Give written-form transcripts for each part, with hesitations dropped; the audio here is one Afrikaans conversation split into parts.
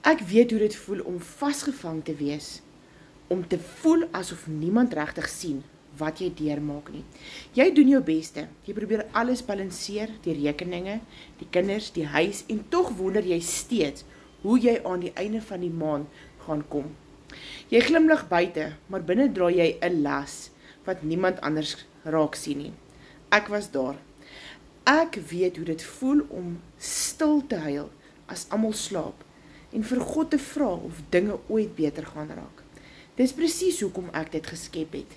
Ek weet hoe dit voel om vasgevang te wees, om te voel asof niemand regtig sien wat jy deurmaak nie. Jy doen jou beste, jy probeer alles balanseer, die rekeninge, die kinders, die huis, en tog wonder jy steeds hoe jy aan die einde van die maand gaan kom. Jy glimlag buite, maar binne dra jy 'n las wat niemand anders raak sien nie. Ek was daar. Ek weet hoe dit voel om stil te huil as almal slaap en vir God te vra of dinge ooit beter gaan raak. Dis presies hoekom ek dit geskep het.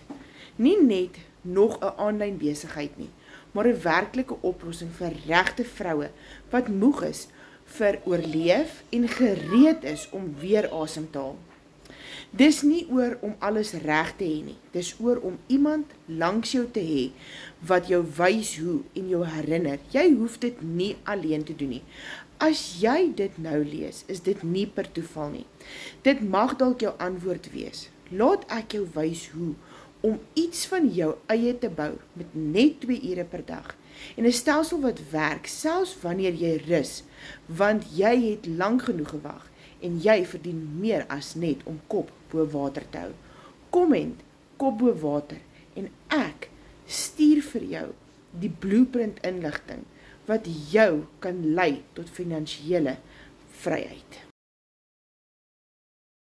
Nie net nog 'n aanlyn besigheid nie, maar 'n werklike oplossing vir regte vroue wat moeg is vir oorleef en gereed is om weer asem te haal. Dis nie oor om alles reg te hê nie, dis oor om iemand langs jou te hê wat jou wys hoe en jou herinner. Jy hoef dit nie alleen te doen nie. As jy dit nou lees, is dit nie per toeval nie. Dit mag dalk jou antwoord wees. Laat ek jou wys hoe om iets van jou eie te bou met net 2 ure per dag. En 'n stelsel wat werk, selfs wanneer jy rus, want jy het lank genoeg gewag en jy verdien meer as net om kop bo water te hou. Komment, kop bo water, en ek stuur vir jou die blueprint inligting wat jou kan lei tot finansiële vryheid.